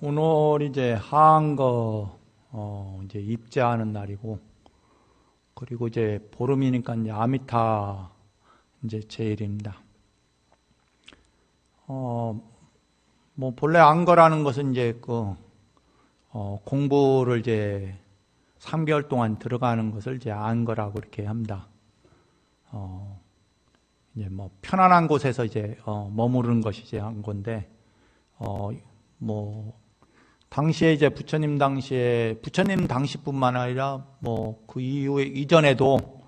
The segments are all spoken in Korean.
오늘 이제 하한거 이제 입제하는 날이고, 그리고 이제 보름이니까 이제 아미타 이제 제일입니다. 뭐 본래 안거라는 것은 이제 공부를 이제 3개월 동안 들어가는 것을 이제 안거라고 이렇게 합니다. 이제 뭐 편안한 곳에서 이제 머무르는 것이 이제 안건데, 뭐 당시에 이제 부처님 당시뿐만 아니라 뭐 그 이후에 이전에도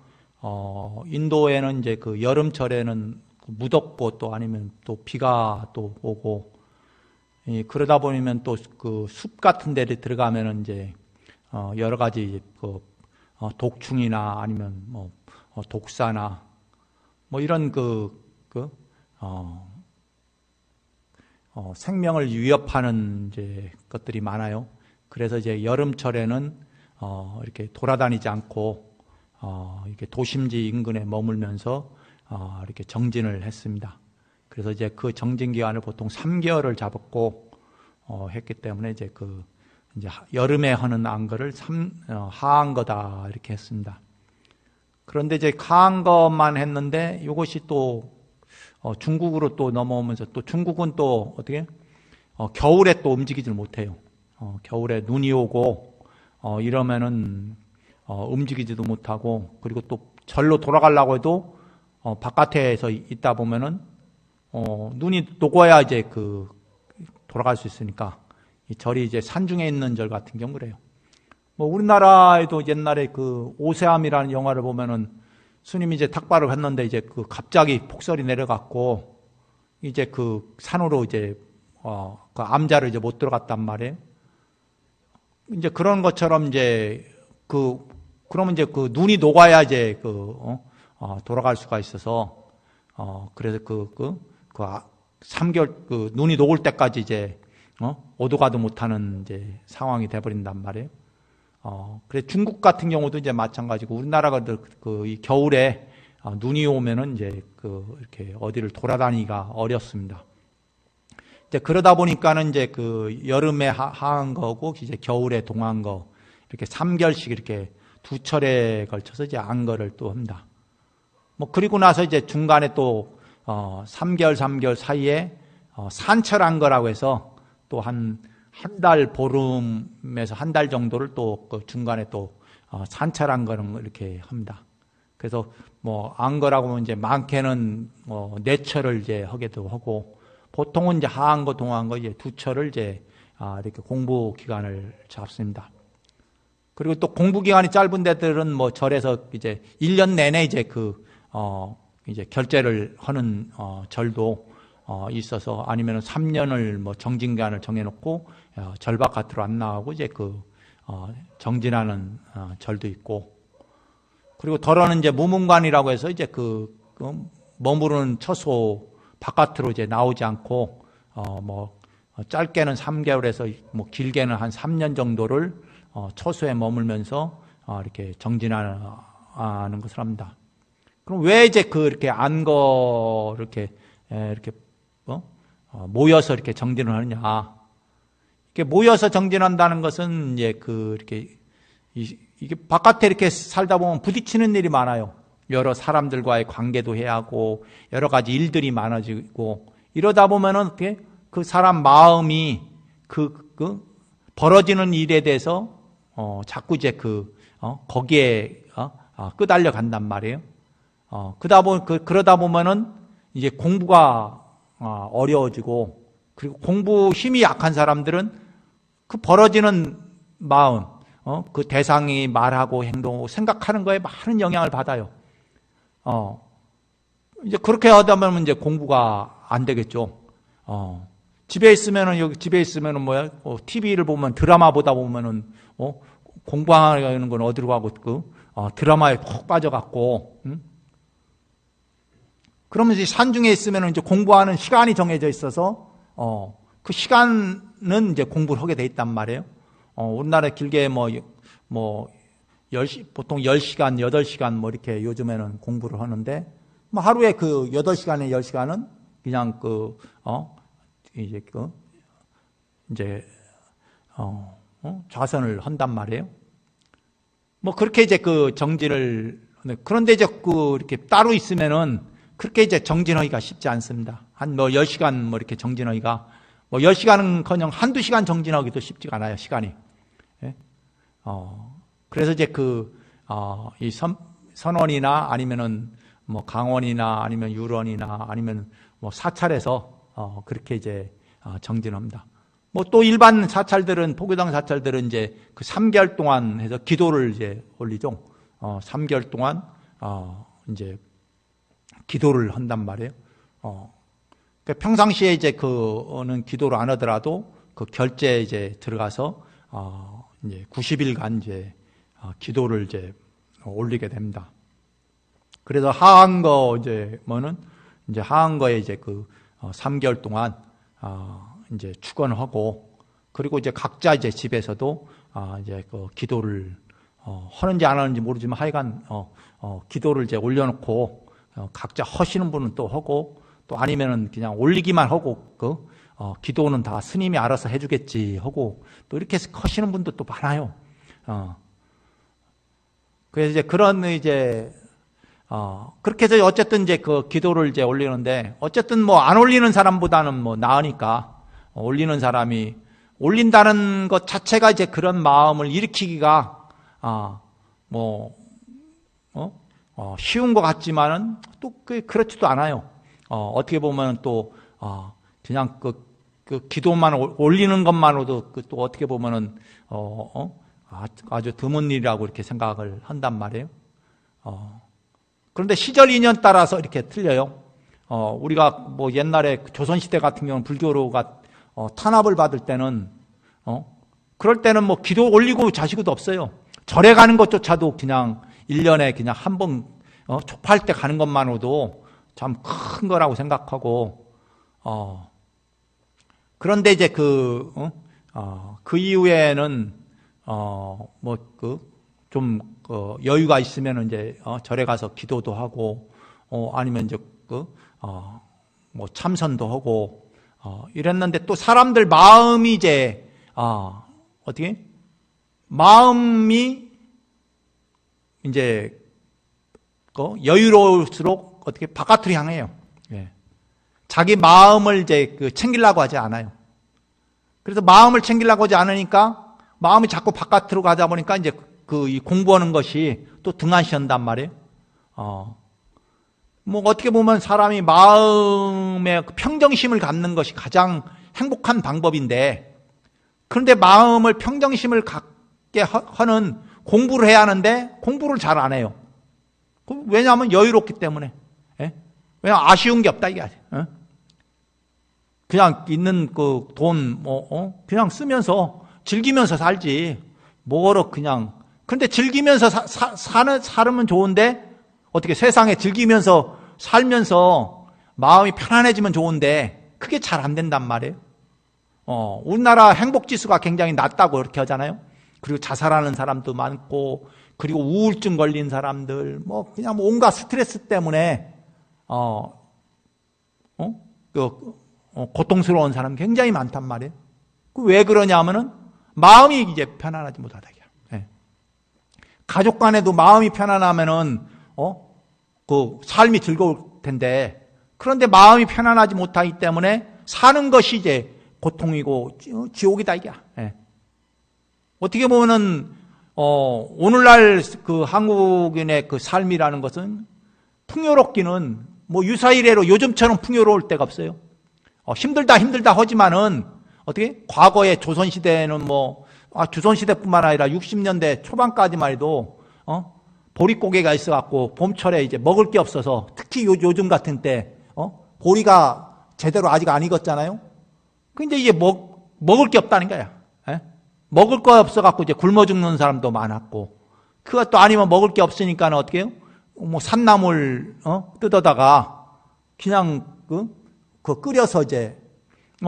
인도에는 이제 그 여름철에는 무덥고 또 아니면 또 비가 또 오고, 그러다 보면 또 그 숲 같은 데를 들어가면은 이제 여러 가지 독충이나 아니면 뭐 독사나 뭐 이런 생명을 위협하는 이제 것들이 많아요. 그래서 이제 여름철에는 이렇게 돌아다니지 않고 이렇게 도심지 인근에 머물면서 이렇게 정진을 했습니다. 그래서 이제 그 정진 기간을 보통 3개월을 잡았고 했기 때문에 이제 이제 여름에 하는 안거를 하안거다 이렇게 했습니다. 그런데 이제 하안거만 했는데 이것이 또 중국으로 또 넘어오면서, 또 중국은 또 어떻게 겨울에 또 움직이질 못해요. 겨울에 눈이 오고 이러면은 움직이지도 못하고, 그리고 또 절로 돌아가려고 해도 바깥에서 있다 보면은 눈이 녹아야 이제 돌아갈 수 있으니까, 이 절이 이제 산중에 있는 절 같은 경우 그래요. 뭐 우리나라에도 옛날에 오세암이라는 영화를 보면은 스님이 이제 탁발을 했는데 이제 갑자기 폭설이 내려갔고 이제 산으로 이제 암자를 이제 못 들어갔단 말이에요. 이제 그런 것처럼 이제 그러면 이제 눈이 녹아야 이제 돌아갈 수가 있어서, 그래서 3개월 눈이 녹을 때까지 이제 오도 가도 못하는 이제 상황이 돼버린단 말이에요. 그래 중국 같은 경우도 이제 마찬가지고, 우리나라가 이 겨울에 눈이 오면은 이제 이렇게 어디를 돌아다니기가 어렵습니다. 이제 그러다 보니까는 이제 여름에 하안거고 이제 겨울에 동안거, 이렇게 3개월씩 이렇게 두 철에 걸쳐서 이제 안거를 또 합니다. 뭐 그리고 나서 이제 중간에 또 3개월 사이에 산철 안거라고 해서 또 한 달, 보름에서 한 달 정도를 또 중간에 또 산철 안거는 이렇게 합니다. 그래서 뭐 안거라고 하면 이제 많게는 4철을 이제 하기도 하고, 보통은 이제 하안거, 동안거 이제 2철을 이제 이렇게 공부 기간을 잡습니다. 그리고 또 공부 기간이 짧은 데들은 뭐 절에서 이제 1년 내내 이제 이제 결제를 하는 절도 있어서, 아니면 3년을 뭐 정진기간을 정해놓고 절 바깥으로 안 나가고 이제 정진하는 절도 있고, 그리고 덜어는 이제 무문관이라고 해서 이제 머무르는 처소 바깥으로 이제 나오지 않고 뭐 짧게는 3개월에서 뭐 길게는 한 3년 정도를 처소에 머물면서 이렇게 정진하는 것을 합니다. 그럼 왜 이제 이렇게 안거 이렇게 모여서 이렇게 정진을 하느냐? 이렇게 모여서 정진한다는 것은 이제 이게 바깥에 이렇게 살다 보면 부딪히는 일이 많아요. 여러 사람들과의 관계도 해야 하고 여러 가지 일들이 많아지고, 이러다 보면은 그 사람 마음이 벌어지는 일에 대해서 자꾸 이제 거기에 끄달려 간단 말이에요. 그러다 보면은 이제 공부가 어려워지고, 그리고 공부 힘이 약한 사람들은 벌어지는 마음, 그 대상이 말하고 행동하고 생각하는 거에 많은 영향을 받아요. 이제 그렇게 하다 보면 이제 공부가 안 되겠죠. 집에 있으면은 뭐야? TV를 보면, 드라마 보다 보면은 공부하는 건 어디로 가고 드라마에 푹 빠져갖고, 그러면 이제 산중에 있으면 이제 공부하는 시간이 정해져 있어서, 그 시간은 이제 공부를 하게 돼 있단 말이에요. 우리나라 길게 보통 10시간, 8시간 뭐 이렇게 요즘에는 공부를 하는데, 뭐 하루에 8시간에 10시간은 그냥 이제 좌선을 한단 말이에요. 뭐 그렇게 이제 그 정진을, 그런데 이제 그 이렇게 따로 있으면은 그렇게 이제 정진하기가 쉽지 않습니다. 한 뭐 10시간 뭐 이렇게 정진하기가, 뭐 10시간은커녕 한두 시간 정진하기도 쉽지가 않아요, 시간이. 예? 그래서 이제 이 선원이나 아니면은 뭐 강원이나 아니면 유런이나 아니면 뭐 사찰에서 그렇게 이제 정진합니다. 뭐 또 일반 사찰들은, 포교당 사찰들은 이제 그 3개월 동안 해서 기도를 이제 올리죠. 3개월 동안 이제 기도를 한단 말이에요. 그러니까 평상시에 이제 그는 기도를 안 하더라도 그 결제에 이제 들어가서 이제 90일간 이제 기도를 이제 올리게 됩니다. 그래서 하한거 이제 뭐는 이제 하한거에 이제 그 3개월 동안 이제 축원하고, 그리고 이제 각자 이제 집에서도 이제 그 기도를 하는지 안 하는지 모르지만 하여간 기도를 이제 올려놓고 각자 하시는 분은 또 하고, 또 아니면은 그냥 올리기만 하고 기도는 다 스님이 알아서 해주겠지 하고 또 이렇게 하시는 분도 또 많아요. 그래서 이제 그런 이제 그렇게 해서 어쨌든 이제 그 기도를 이제 올리는데, 어쨌든 뭐 안 올리는 사람보다는 뭐 나으니까 올리는 사람이 올린다는 것 자체가 이제 그런 마음을 일으키기가 쉬운 것 같지만은 또 그렇지도 않아요. 어떻게 보면 또 그냥 그 기도만 올리는 것만으로도 또 어떻게 보면은 아주 드문 일이라고 이렇게 생각을 한단 말이에요. 그런데 시절 인연 따라서 이렇게 틀려요. 우리가 뭐 옛날에 조선시대 같은 경우는 불교로가 탄압을 받을 때는 그럴 때는 뭐 기도 올리고 자시고도 없어요. 절에 가는 것조차도 그냥 1년에 그냥 한 번 촉파할 때 가는 것만으로도 참 큰 거라고 생각하고, 그런데 이제 그 이후에는 좀 여유가 있으면 이제 절에 가서 기도도 하고, 아니면 이제 뭐 참선도 하고 이랬는데, 또 사람들 마음이 이제 어떻게 마음이 이제 여유로울수록 어떻게 바깥으로 향해요. 예. 자기 마음을 이제 챙기려고 하지 않아요. 그래서 마음을 챙기려고 하지 않으니까 마음이 자꾸 바깥으로 가다 보니까 이제 이 공부하는 것이 또 등한시한단 말이에요. 뭐 어떻게 보면 사람이 마음의 평정심을 갖는 것이 가장 행복한 방법인데, 그런데 마음을 평정심을 갖게 하는 공부를 해야 하는데 공부를 잘 안 해요. 왜냐하면 여유롭기 때문에. 예? 왜냐하면 아쉬운 게 없다 이게. 그냥 있는 그 돈 그냥 쓰면서 즐기면서 살지 뭐로 그냥. 그런데 즐기면서 살면 좋은데, 어떻게 세상에 즐기면서 살면서 마음이 편안해지면 좋은데 그게 잘 안 된단 말이에요. 우리나라 행복지수가 굉장히 낮다고 그렇게 하잖아요. 그리고 자살하는 사람도 많고, 그리고 우울증 걸린 사람들, 뭐 그냥 뭐 온갖 스트레스 때문에 고통스러운 사람 굉장히 많단 말이에요. 왜 그러냐면은 마음이 이제 편안하지 못하다. 예. 가족 간에도 마음이 편안하면은 그 삶이 즐거울 텐데, 그런데 마음이 편안하지 못하기 때문에 사는 것이 이제 고통이고 지옥이다 이게. 예. 어떻게 보면은 오늘날 그 한국인의 그 삶이라는 것은 풍요롭기는 뭐 유사이래로 요즘처럼 풍요로울 때가 없어요. 힘들다 하지만은 어떻게 과거에 조선시대에는 조선시대뿐만 아니라 60년대 초반까지만 해도 보릿고개가 있어갖고 봄철에 이제 먹을 게 없어서, 특히 요즘 같은 때 보리가 제대로 아직 안 익었잖아요. 근데 이제 먹을 게 없다는 거야. 예? 먹을 거 없어갖고 이제 굶어 죽는 사람도 많았고, 그것도 아니면 먹을 게 없으니까는 어떻게 해요? 뭐 산나물 뜯어다가 그냥 끓여서 이제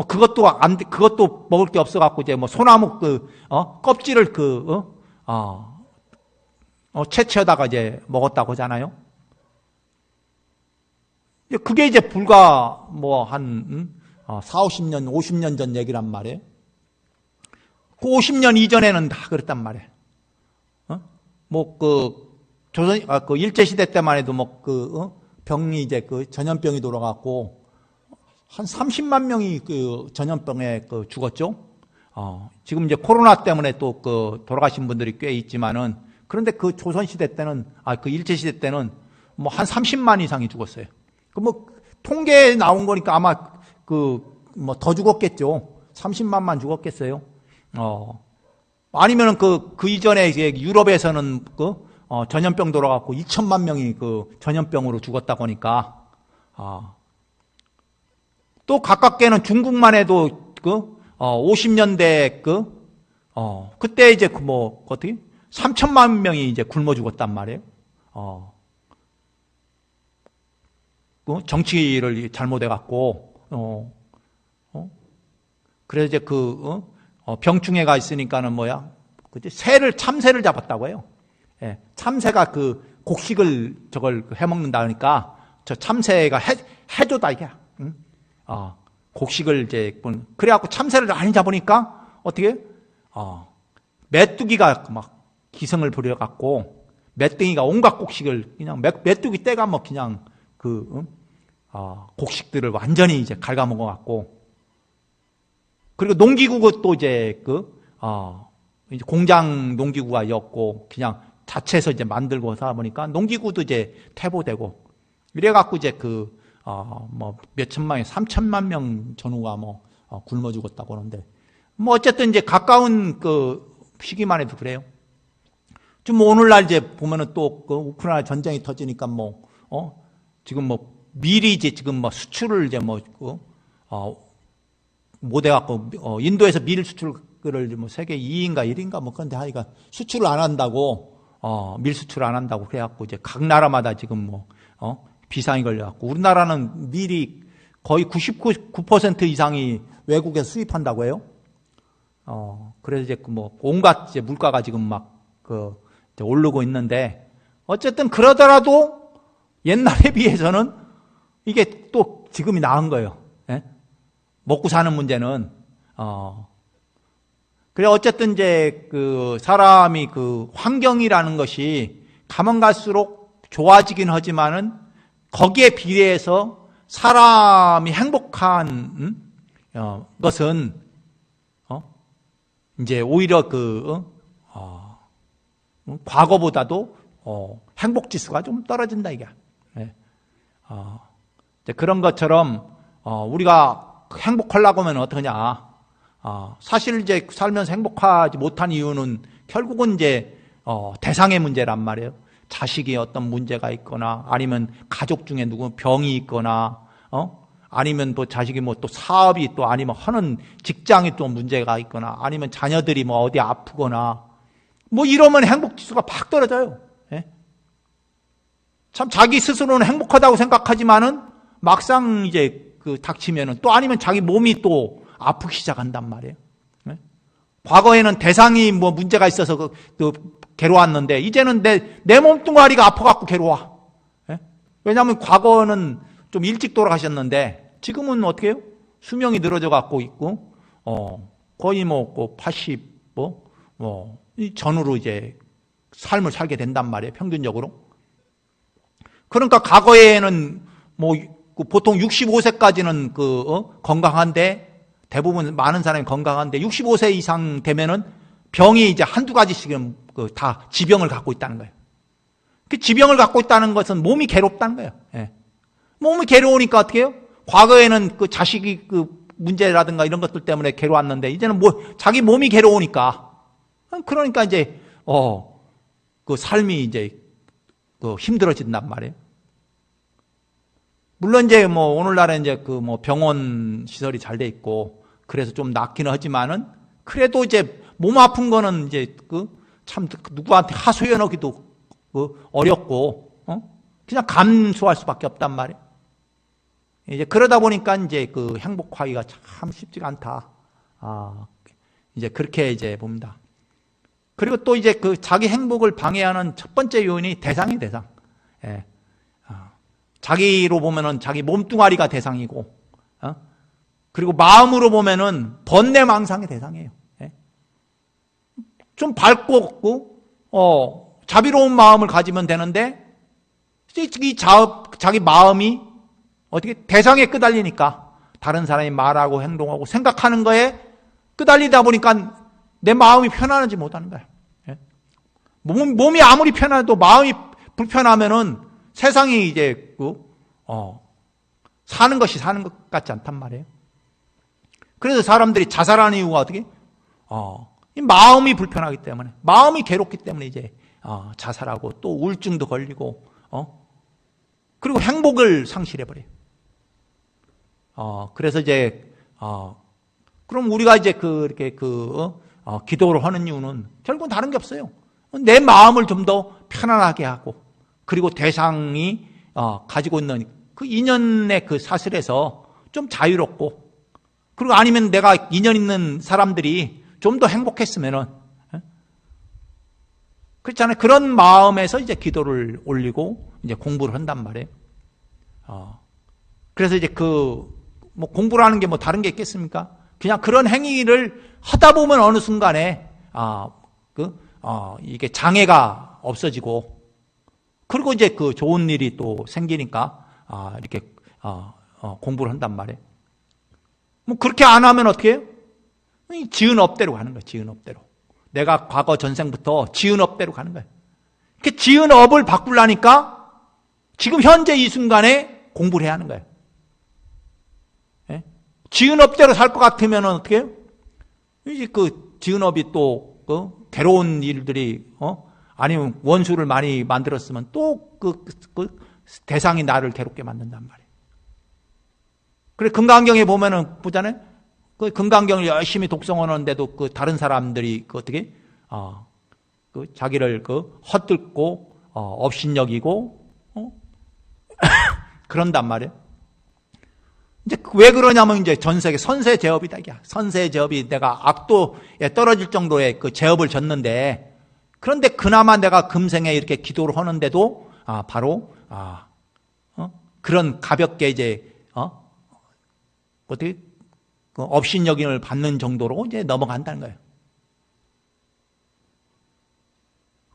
그것도 먹을 게 없어갖고 이제 뭐 소나무 껍질을 채취하다가 이제 먹었다고 하잖아요. 그게 이제 불과 뭐 한 40, 50년 전 얘기란 말이에요. 그 50년 이전에는 다 그랬단 말이에요. 뭐, 그 일제시대 때만 해도 뭐, 병이 이제 전염병이 돌아갔고, 한 30만 명이 전염병에 죽었죠? 지금 이제 코로나 때문에 또 돌아가신 분들이 꽤 있지만은, 그런데 그 조선시대 때는, 그 일제시대 때는 뭐 한 30만 이상이 죽었어요. 뭐, 통계에 나온 거니까 아마 뭐 더 죽었겠죠. 30만만 죽었겠어요. 아니면은 그 이전에 이제 유럽에서는 전염병 돌아갔고 2천만 명이 전염병으로 죽었다고 하니까, 또 가깝게는 중국만 해도 50년대 그때 이제 어떻게 3천만 명이 이제 굶어 죽었단 말이에요. 정치를 잘못해갖고, 그래서 이제 병충해가 있으니까는 참새를 잡았다고 해요. 예, 참새가 곡식을 저걸 해먹는다 그러니까, 저 참새가 해조다, 이게. 응? 곡식을 이제, 그래갖고 참새를 많이 잡으니까, 어떻게, 메뚜기가 막 기승을 부려갖고, 메뚜기가 온갖 곡식을, 그냥 메뚜기 떼가 뭐 그냥 곡식들을 완전히 이제 갉아먹어갖고, 그리고 농기구가 또 이제 이제 공장 농기구가였고, 그냥 자체에서 이제 만들고 하다 보니까 농기구도 이제 퇴보되고, 이래갖고 이제 뭐 몇천만, 3천만 명 전후가 굶어 죽었다고 하는데, 뭐 어쨌든 이제 가까운 시기만 해도 그래요. 좀 오늘날 이제 보면은 또 우크라이나 전쟁이 터지니까 지금 미리 이제 지금 수출을 이제 못해갖고, 인도에서 밀 수출을 세계 2위인가 1위인가 그런데 하니까 수출을 안 한다고, 밀 수출 안 한다고 그래갖고, 이제 각 나라마다 지금 비상이 걸려갖고, 우리나라는 밀이 거의 99% 이상이 외국에서 수입한다고 해요. 그래서 이제 온갖 이제 물가가 지금 이제 오르고 있는데, 어쨌든 그러더라도 옛날에 비해서는 이게 또 지금이 나은 거예요. 예? 먹고 사는 문제는. 그래, 어쨌든 이제 사람이 환경이라는 것이 가면 갈수록 좋아지긴 하지만은 거기에 비례해서 사람이 행복한, 것은, 이제 오히려 과거보다도, 행복 지수가 좀 떨어진다, 이게. 예. 이제 그런 것처럼, 우리가 행복하려고 하면 어떡하냐. 사실 이제 살면서 행복하지 못한 이유는 결국은 이제, 대상의 문제란 말이에요. 자식이 어떤 문제가 있거나, 아니면 가족 중에 누구 병이 있거나, 아니면 또 자식이 또 사업이 또 아니면 하는 직장이 또 문제가 있거나, 아니면 자녀들이 어디 아프거나, 이러면 행복 지수가 팍 떨어져요. 예? 참 자기 스스로는 행복하다고 생각하지만은 막상 이제 닥치면은 또 아니면 자기 몸이 또 아프기 시작한단 말이에요. 예? 과거에는 대상이 문제가 있어서 괴로웠는데 이제는 내 몸뚱아리가 아파갖고 괴로워. 예? 왜냐하면 과거는 좀 일찍 돌아가셨는데 지금은 어떻게 해요? 수명이 늘어져 갖고 있고, 거의 80, 이 전후로 이제 삶을 살게 된단 말이에요, 평균적으로. 그러니까 과거에는 보통 65세까지는 건강한데, 대부분 많은 사람이 건강한데 65세 이상 되면은 병이 이제 한두 가지씩은 다 지병을 갖고 있다는 거예요. 그 지병을 갖고 있다는 것은 몸이 괴롭다는 거예요. 예. 몸이 괴로우니까 어떻게 해요? 과거에는 자식이 문제라든가 이런 것들 때문에 괴로웠는데 이제는 자기 몸이 괴로우니까, 그러니까 이제 삶이 이제 힘들어진단 말이에요. 물론 이제 오늘날은 이제 병원 시설이 잘 돼 있고 그래서 좀 낫기는 하지만은, 그래도 이제 몸 아픈 거는 이제 참 누구한테 하소연하기도 어렵고, 그냥 감수할 수밖에 없단 말이에요. 이제 그러다 보니까 이제 행복하기가 참 쉽지가 않다. 이제 그렇게 이제 봅니다. 그리고 또 이제 자기 행복을 방해하는 첫 번째 요인이 대상. 예. 자기로 보면은 자기 몸뚱아리가 대상이고, 그리고 마음으로 보면은 번뇌망상의 대상이에요. 예. 좀 밝고, 자비로운 마음을 가지면 되는데, 자기 마음이 어떻게 대상에 끄달리니까 다른 사람이 말하고 행동하고 생각하는 거에 끄달리다 보니까 내 마음이 편안하지 못하는 거예요. 예? 몸이 아무리 편해도 마음이 불편하면은 세상이 이제 사는 것이 사는 것 같지 않단 말이에요. 그래서 사람들이 자살하는 이유가 어떻게? 이 마음이 불편하기 때문에, 마음이 괴롭기 때문에 이제 자살하고 또 우울증도 걸리고, 그리고 행복을 상실해버려요. 그래서 이제, 그럼 우리가 이제 이렇게 기도를 하는 이유는 결국은 다른 게 없어요. 내 마음을 좀 더 편안하게 하고, 그리고 대상이, 가지고 있는 그 인연의 그 사슬에서 좀 자유롭고, 그리고 아니면 내가 인연 있는 사람들이 좀 더 행복했으면은, 그렇잖아요. 그런 마음에서 이제 기도를 올리고 이제 공부를 한단 말이에요. 그래서 이제 공부를 하는 게 뭐 다른 게 있겠습니까? 그냥 그런 행위를 하다 보면 어느 순간에, 이게 장애가 없어지고, 그리고 이제 좋은 일이 또 생기니까, 이렇게, 공부를 한단 말이에요. 뭐 그렇게 안 하면 어떻게 해요? 지은 업대로 가는 거예요, 지은 업대로. 내가 과거 전생부터 지은 업대로 가는 거예요. 이렇게 지은 업을 바꾸려니까 지금 현재 이 순간에 공부를 해야 하는 거예요. 예? 지은 업대로 살 것 같으면 어떻게 해요? 이제 지은 업이 또 괴로운 일들이 아니면 원수를 많이 만들었으면 또 대상이 나를 괴롭게 만든단 말이에요. 그래 금강경에 보면은 보잖아요. 금강경을 열심히 독성하는데도 다른 사람들이 어떻게 자기를 헛들고 업신여기고 그런단 말이에요. 이제 왜 그러냐면 이제 전 세계 선세 제업이다 이게. 선세 제업이 내가 악도에 떨어질 정도의 제업을 졌는데, 그런데 그나마 내가 금생에 이렇게 기도를 하는데도 바로 그런 가볍게 이제 어떻게 업신여김을 받는 정도로 이제 넘어간다는 거예요.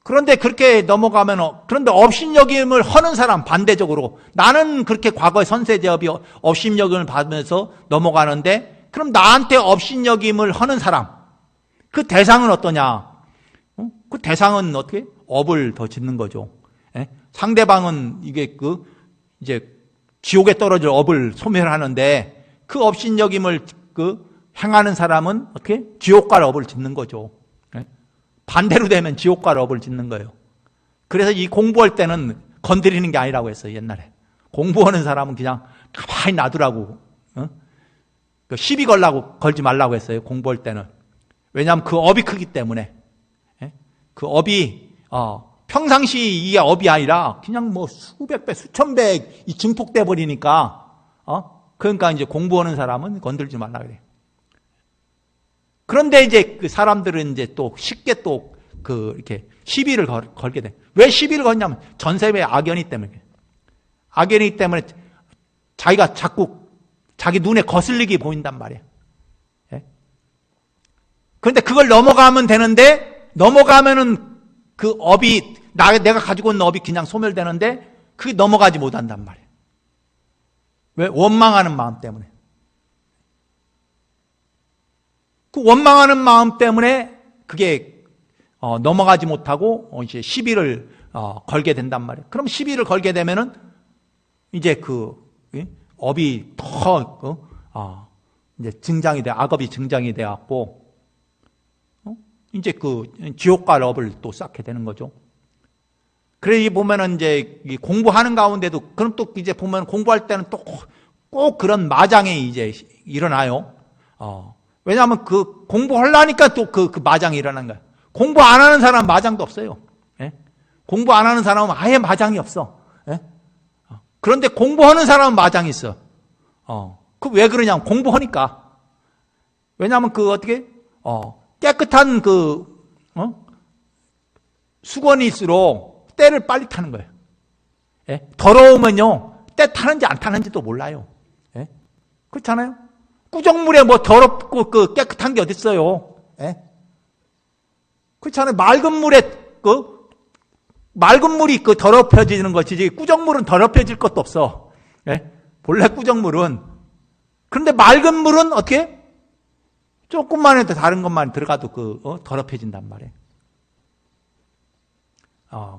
그런데 그렇게 넘어가면, 그런데 업신여김을 하는 사람, 반대적으로 나는 그렇게 과거의 선세제업이 업신여김을 받으면서 넘어가는데, 그럼 나한테 업신여김을 하는 사람, 그 대상은 어떠냐? 그 대상은 어떻게? 업을 더 짓는 거죠. 예? 상대방은 이게 이제 지옥에 떨어질 업을 소멸하는데, 그 업신여김을 행하는 사람은 어떻게? 지옥 갈 업을 짓는 거죠. 반대로 되면 지옥 갈 업을 짓는 거예요. 그래서 이 공부할 때는 건드리는 게 아니라고 했어요, 옛날에. 공부하는 사람은 그냥 가만히 놔두라고, 시비 걸지 말라고 했어요, 공부할 때는. 왜냐하면 그 업이 크기 때문에. 그 업이, 평상시 이게 업이 아니라 그냥 뭐 수백 배, 수천 배 증폭돼 버리니까, 그러니까 이제 공부하는 사람은 건들지 말라 그래요. 그런데 이제 그 사람들은 이제 또 쉽게 또 이렇게 시비를 걸게 돼. 왜 시비를 걸냐면 전세의 악연이 때문에. 악연이기 때문에 자기가 자꾸 자기 눈에 거슬리게 보인단 말이에요. 그런데 그걸 넘어가면 되는데, 넘어가면은 그 업이, 내가 가지고 있는 업이 그냥 소멸되는데, 그게 넘어가지 못한단 말이에요. 왜? 원망하는 마음 때문에. 그 원망하는 마음 때문에 그게 넘어가지 못하고 이제 시비를 걸게 된단 말이에요. 그럼 시비를 걸게 되면은 이제 업이 더 이제 증장이 돼, 악업이 증장이 돼 갖고 이제 지옥 갈 업을 또 쌓게 되는 거죠. 그래 이 보면은 이제 공부하는 가운데도, 그럼 또 이제 보면 공부할 때는 또 꼭 그런 마장이 이제 일어나요. 왜냐하면 공부하려니까 또 그 마장이 일어나는 거야. 공부 안 하는 사람은 마장도 없어요. 예? 공부 안 하는 사람은 아예 마장이 없어. 예? 그런데 공부하는 사람은 마장이 있어. 그 왜 그러냐면 공부하니까. 왜냐하면 어떻게? 깨끗한 수건일수록 때를 빨리 타는 거예요. 예? 더러우면요, 때 타는지 안 타는지도 몰라요. 예? 그렇잖아요? 꾸정물에 뭐 더럽고 깨끗한 게 어딨어요. 예? 그렇잖아요. 맑은 물이 더럽혀지는 것이지, 꾸정물은 더럽혀질 것도 없어. 예? 본래 꾸정물은. 그런데 맑은 물은 어떻게? 조금만 해도 다른 것만 들어가도 더럽혀진단 말이에요.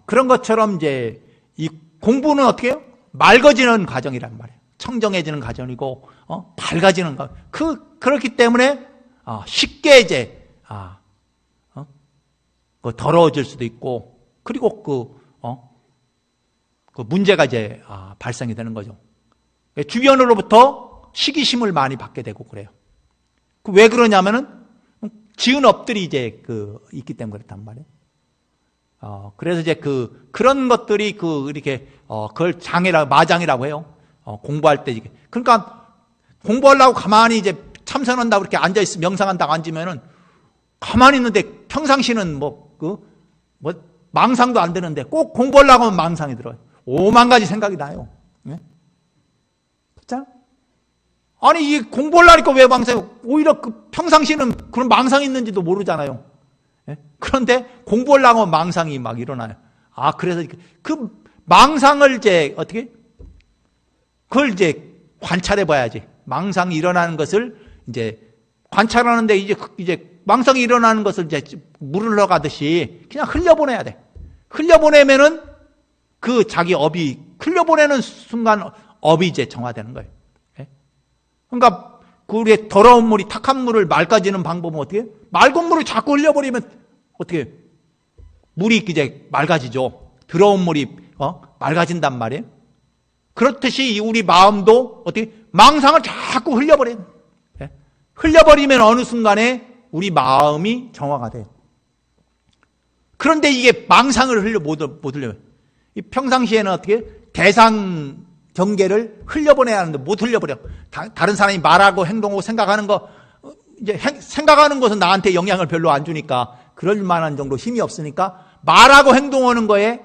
그런 것처럼 이제 이 공부는 어떻게 해요? 맑아지는 과정이란 말이에요. 청정해지는 과정이고, 밝아지는 거. 그렇기 때문에, 쉽게 이제, 더러워질 수도 있고, 그리고 그 문제가 이제, 발생이 되는 거죠. 주변으로부터 시기심을 많이 받게 되고 그래요. 왜 그러냐면은, 지은 업들이 이제 있기 때문에 그렇단 말이에요. 그래서 이제 그런 것들이 이렇게, 그걸 마장이라고 해요. 공부할 때. 그러니까 공부하려고 가만히 이제 참선한다고 이렇게 앉아있으면, 명상한다고 앉으면은 가만히 있는데 평상시는 망상도 안 되는데 꼭 공부하려고 하면 망상이 들어요. 5만 가지 생각이 나요. 예? 진짜? 아니, 이 공부하려니까 왜 망상이, 오히려 평상시는 그런 망상이 있는지도 모르잖아요. 예? 그런데 공부하려고 하면 망상이 막 일어나요. 그래서 그 망상을 이제 어떻게? 그걸 이제 관찰해 봐야지. 망상이 일어나는 것을 이제 관찰하는데 이제 망상이 일어나는 것을 이제 물을 흘러가듯이 그냥 흘려보내야 돼. 흘려보내면은 자기 업이, 흘려보내는 순간 업이 이제 정화되는 거예요. 예? 그러니까 우리의 더러운 물이 탁한 물을 맑아지는 방법은 어떻게 해요? 맑은 물을 자꾸 흘려버리면 어떻게 해요? 물이 이제 맑아지죠. 더러운 물이 맑아진단 말이에요. 그렇듯이 우리 마음도 어떻게 망상을 자꾸 흘려버려요. 예? 흘려버리면 어느 순간에 우리 마음이 정화가 돼요. 그런데 이게 망상을 못 흘려요. 평상시에는 어떻게 대상 경계를 흘려보내야 하는데 못 흘려버려. 다른 사람이 말하고 행동하고 생각하는 거, 이제 생각하는 것은 나한테 영향을 별로 안 주니까, 그럴 만한 정도 힘이 없으니까 말하고 행동하는 거에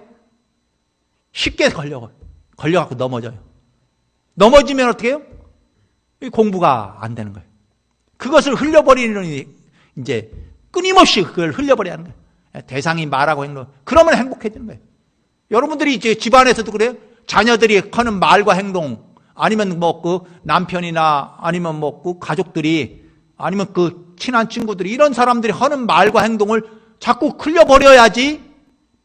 쉽게 걸려갖고 넘어져요. 넘어지면 어떻게 해요? 공부가 안 되는 거예요. 그것을 흘려버리는, 이제 끊임없이 그걸 흘려버려야 하는 거예요. 대상이 말하고 행동. 그러면 행복해지는 거예요. 여러분들이 이제 집안에서도 그래요. 자녀들이 하는 말과 행동, 아니면 남편이나 아니면 가족들이, 아니면 친한 친구들이, 이런 사람들이 하는 말과 행동을 자꾸 흘려버려야지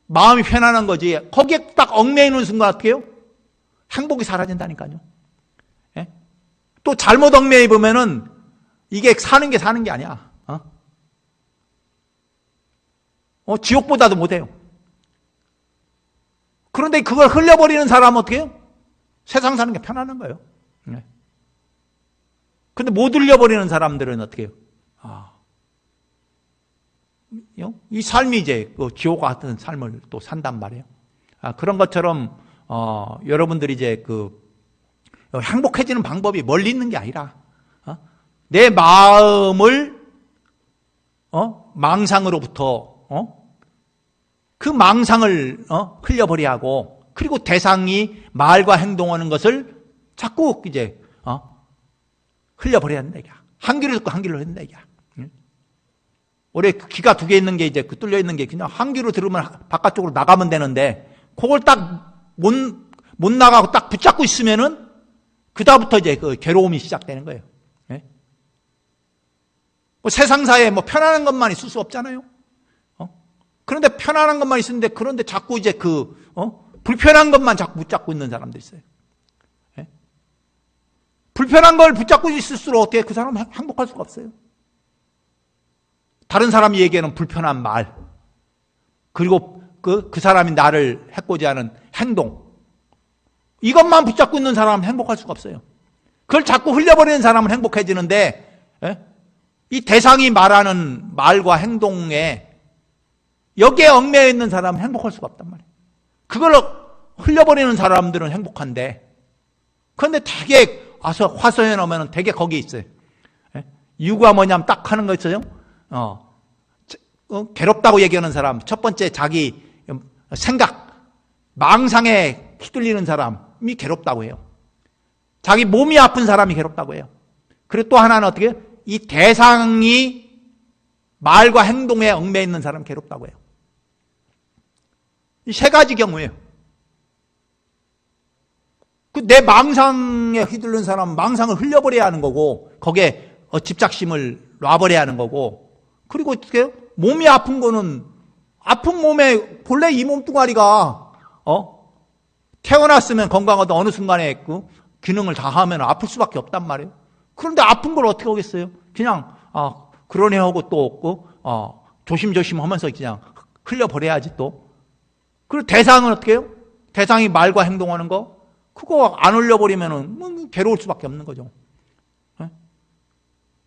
마음이 편안한 거지. 거기에 딱 얽매이는 순간 어떻게 해요? 행복이 사라진다니까요. 예? 또 잘못 얽매이 보면은 이게 사는 게 아니야. 지옥보다도 못해요. 그런데 그걸 흘려버리는 사람은 어떻게 해요? 세상 사는 게 편안한 거예요. 네. 근데 못 흘려버리는 사람들은 어떻게 해요? 이 삶이 이제 지옥 같은 삶을 또 산단 말이에요. 그런 것처럼 여러분들이 이제 행복해지는 방법이 멀리 있는 게 아니라 내 마음을 망상으로부터 그 망상을 흘려버려야 하고, 그리고 대상이 말과 행동하는 것을 자꾸 이제 흘려버려야 한다 이게. 한 귀로 듣고 한 귀로 듣는다 이게. 올해 귀가 두 개 있는 게 이제 뚫려 있는 게 그냥 한 귀로 들으면 바깥쪽으로 나가면 되는데, 그걸 딱 못 나가고 딱 붙잡고 있으면은 그다음부터 이제 괴로움이 시작되는 거예요. 예? 세상사에 편안한 것만 있을 수 없잖아요. 그런데 편안한 것만 있었는데, 그런데 자꾸 이제 불편한 것만 자꾸 붙잡고 있는 사람도 있어요. 예? 불편한 걸 붙잡고 있을수록 어떻게 그 사람은 행복할 수가 없어요. 다른 사람이 얘기하는 불편한 말, 그리고 그 사람이 나를 해코지 하는 행동, 이것만 붙잡고 있는 사람은 행복할 수가 없어요. 그걸 자꾸 흘려버리는 사람은 행복해지는데, 예? 이 대상이 말하는 말과 행동에 여기에 얽매여 있는 사람은 행복할 수가 없단 말이에요. 그걸 흘려버리는 사람들은 행복한데, 그런데 되게 화서에 놓으면 되게 거기에 있어요. 이유가 뭐냐면 딱 하는 거 있어요. 괴롭다고 얘기하는 사람, 첫 번째 자기 생각, 망상에 휘둘리는 사람이 괴롭다고 해요. 자기 몸이 아픈 사람이 괴롭다고 해요. 그리고 또 하나는 어떻게 해요? 이 대상이 말과 행동에 얽매여 있는 사람 괴롭다고 해요. 이 세 가지 경우예요. 내 망상에 휘둘른 사람은 망상을 흘려버려야 하는 거고, 거기에 집착심을 놔버려야 하는 거고, 그리고 어떻게 해요? 몸이 아픈 거는, 아픈 몸에, 본래 이 몸뚱아리가, 태어났으면 건강하다 어느 순간에 그 기능을 다 하면 아플 수밖에 없단 말이에요. 그런데 아픈 걸 어떻게 하겠어요? 그냥, 그러네 하고 또 없고, 조심조심 하면서 그냥 흘려버려야지 또. 그리고 대상은 어떻게 해요? 대상이 말과 행동하는 거? 그거 안 흘려버리면은 뭐 괴로울 수밖에 없는 거죠.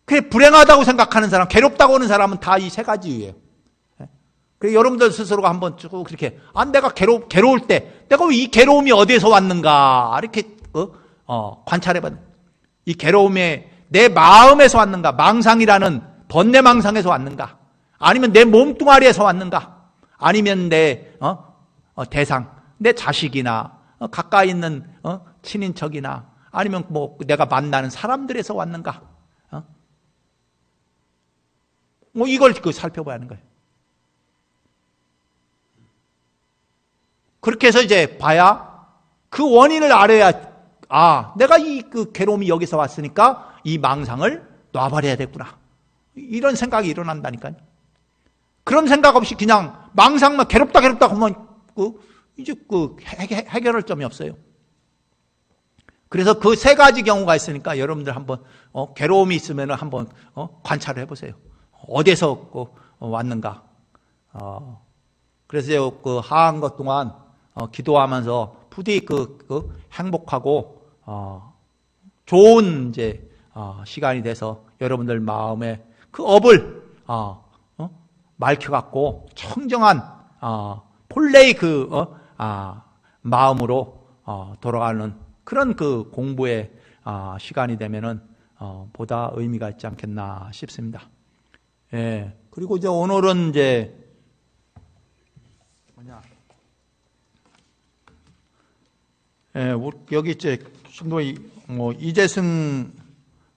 그게 불행하다고 생각하는 사람, 괴롭다고 하는 사람은 다 이 세 가지예요. 그래서 여러분들 스스로가 한번 쭉 그렇게, 내가 괴로울 때, 내가 이 괴로움이 어디에서 왔는가, 이렇게, 관찰해봐. 이 괴로움이 내 마음에서 왔는가, 망상이라는 번뇌망상에서 왔는가, 아니면 내 몸뚱아리에서 왔는가, 아니면 내, 대상, 내 자식이나, 가까이 있는, 친인척이나, 아니면 뭐 내가 만나는 사람들에서 왔는가, 뭐 이걸 살펴봐야 하는 거예요. 그렇게 해서 이제 봐야 그 원인을 알아야, 내가 이 괴로움이 여기서 왔으니까 이 망상을 놔버려야 되구나. 이런 생각이 일어난다니까요. 그런 생각 없이 그냥 망상만 괴롭다 하면 이제 해결할 점이 없어요. 그래서 그 세 가지 경우가 있으니까 여러분들 한번 괴로움이 있으면 한번 관찰을 해보세요. 어디에서 왔는가. 그래서 그 하한 것 동안 기도하면서 부디 행복하고 좋은 이제 시간이 돼서 여러분들 마음에 그 업을 맑혀갖고 청정한 본래의 마음으로 돌아가는 그런 그 공부의 시간이 되면은 보다 의미가 있지 않겠나 싶습니다. 예. 그리고 이제 오늘은 이제 여기 이제 이재승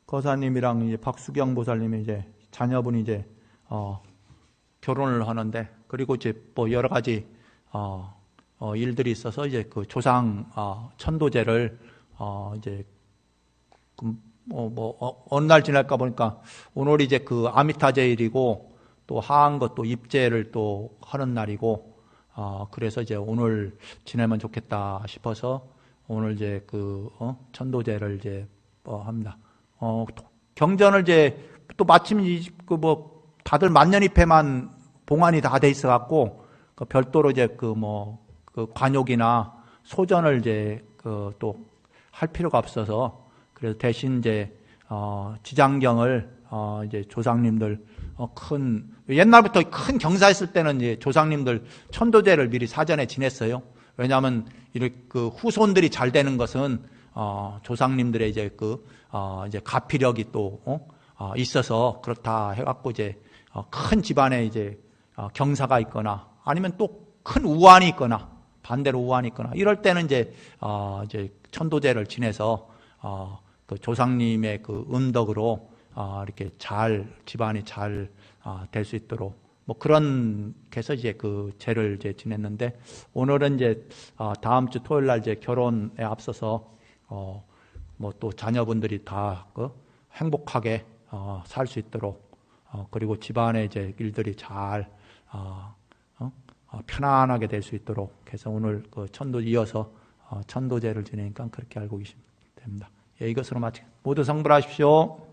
거사님이랑 이제 박수경 보살님이 이제 자녀분이 이제 결혼을 하는데, 그리고 이제 뭐 여러 가지 일들이 있어서 이제 그 조상 천도제를 이제 어느 날 지날까 보니까 오늘이 이제 그 아미타제일이고 또 하한 것도 입제를 또 하는 날이고, 그래서 이제 오늘 지내면 좋겠다 싶어서 오늘 이제 그 천도제를 이제 합니다. 경전을 이제 또 마침 다들 만년입회만 봉안이 다 돼 있어 갖고 별도로 이제 그 관욕이나 소전을 이제 또 할 필요가 없어서, 그래서 대신 이제 지장경을 이제 조상님들 옛날부터 큰 경사했을 때는 이제 조상님들 천도제를 미리 사전에 지냈어요. 왜냐하면 이렇게 그 후손들이 잘 되는 것은 조상님들의 이제 이제 가피력이 또 있어서 그렇다 해갖고 이제 큰 집안에 이제 경사가 있거나 아니면 또 큰 우환이 있거나 반대로 우환이 있거나 이럴 때는 이제 천도제를 지내서 그 조상님의 그 음덕으로 이렇게 잘 집안이 잘 될 수 있도록 뭐 그런 해서 이제 그 제를 이제 지냈는데, 오늘은 이제 다음 주 토요일 날 이제 결혼에 앞서서 뭐 또 자녀분들이 다 행복하게 살 수 있도록 그리고 집안의 이제 일들이 잘 편안하게 될 수 있도록 해서 오늘 그 천도 이어서 천도제를 지내니까 그렇게 알고 계시면 됩니다. 예, 이것으로 마치겠습니다. 모두 성불하십시오.